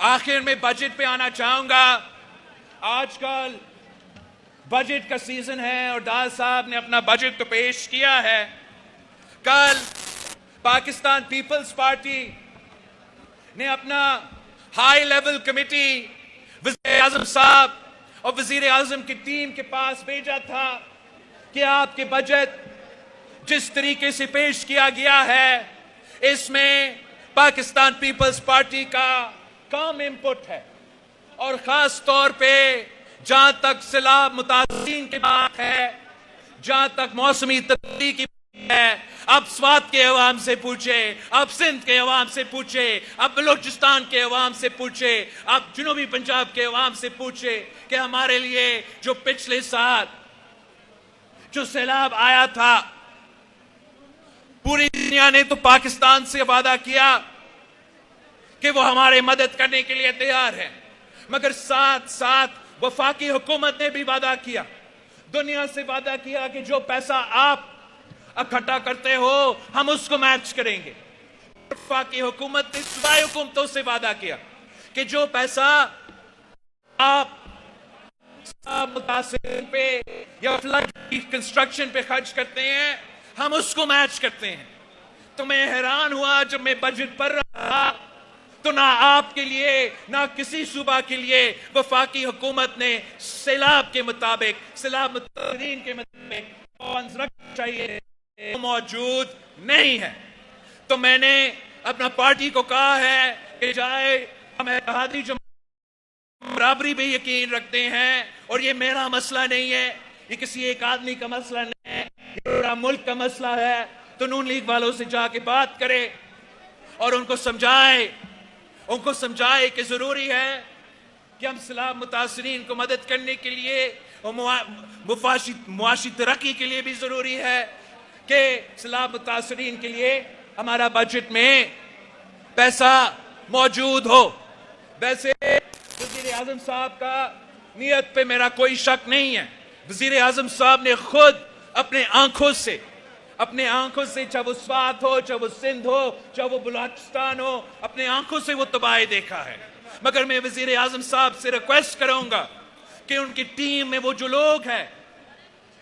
आखिर में बजट पे आना चाहूंगा। आजकल बजट का सीजन है और डार साहब ने अपना बजट तो पेश किया है। कल पाकिस्तान पीपल्स पार्टी ने अपना हाई लेवल कमेटी वज़ीर आज़म साहब और वज़ीर आज़म की टीम के पास भेजा था कि आपके बजट जिस तरीके से पेश किया गया है, इसमें पाकिस्तान पीपल्स पार्टी का कम इनपुट है और खास तौर पे जहां तक सैलाब मुतासिरीन की बात है, जहां तक मौसमी तब्दीली की है, अब स्वात के अवाम से पूछे, अब सिंध के अवाम से पूछे, अब बलूचिस्तान के अवाम से पूछे, अब जनूबी पंजाब के अवाम से पूछे कि हमारे लिए जो पिछले साल जो सैलाब आया था, पूरी दुनिया ने तो पाकिस्तान से वादा किया कि वो हमारे मदद करने के लिए तैयार है, मगर साथ साथ वफाकी हुकूमत ने भी वादा किया, दुनिया से वादा किया कि जो पैसा आप इकट्ठा करते हो हम उसको मैच करेंगे। वफाकी हुकूमत ने सूबाई हुकूमतों से वादा किया कि जो पैसा आप मुतासिर पे या फ्लड कंस्ट्रक्शन पे खर्च करते हैं हम उसको मैच करते हैं। तो मैं हैरान हुआ जब मैं बजट पढ़ रहा था, तो ना आपके लिए ना किसी सूबा के लिए वफाकी हुकूमत ने सैलाब के मुताबिक, सैलाब मुतासिरीन के मुताबिक फंड्स रखना चाहिए, मौजूद नहीं है। तो मैंने अपना पार्टी को कहा है कि चाहे हम इत्तेहादी बराबरी पे यकीन रखते हैं और ये मेरा मसला नहीं है, ये किसी एक आदमी का मसला नहीं है, ये पूरा मुल्क का मसला है। तो नून लीग वालों से जाके बात करें और उनको समझाए कि जरूरी है कि हम सैलाब मुतासिरीन को मदद करने के लिए और मुआशी तरक्की के लिए भी जरूरी है कि सैलाब मुतासिरीन के लिए हमारा बजट में पैसा मौजूद हो। वैसे वज़ीर आज़म साहब का नियत पे मेरा कोई शक नहीं है। वज़ीर आज़म साहब ने खुद अपने आंखों से चाहे वो स्वात हो, चाहे वो सिंध हो, चाहे वो बलूचिस्तान हो, अपने आंखों से वो तबाही देखा है। मगर मैं वज़ीर आज़म साहब से रिक्वेस्ट करूंगा कि उनकी टीम में वो जो लोग हैं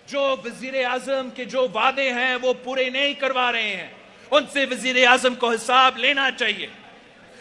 जो वज़ीर आज़म के जो वादे हैं वो पूरे नहीं करवा रहे हैं, उनसे वज़ीर आज़म को हिसाब लेना चाहिए।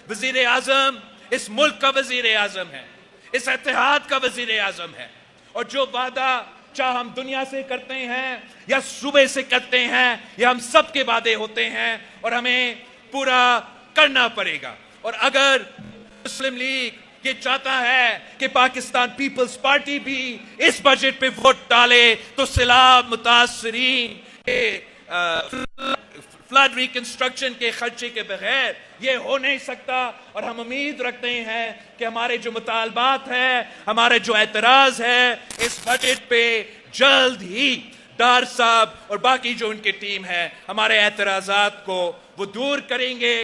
वज़ीर आज़म इस मुल्क का वज़ीर आज़म है, इस इत्तेहाद का वज़ीर आज़म है और जो वादा चाहे हम दुनिया से करते हैं या सूबे से करते हैं, या हम सबके वादे होते हैं और हमें पूरा करना पड़ेगा। और अगर मुस्लिम लीग ये चाहता है कि पाकिस्तान पीपल्स पार्टी भी इस बजट पे वोट डाले तो सैलाब मुतासिरीन के फ्लड रिकंस्ट्रक्शन के खर्चे के बगैर ये हो नहीं सकता। और हम उम्मीद रखते हैं कि हमारे जो मुतालबात है, हमारे जो एतराज है, इस बजट पे जल्द ही डार साहब और बाकी जो उनकी टीम है हमारे एतराजात को वो दूर करेंगे।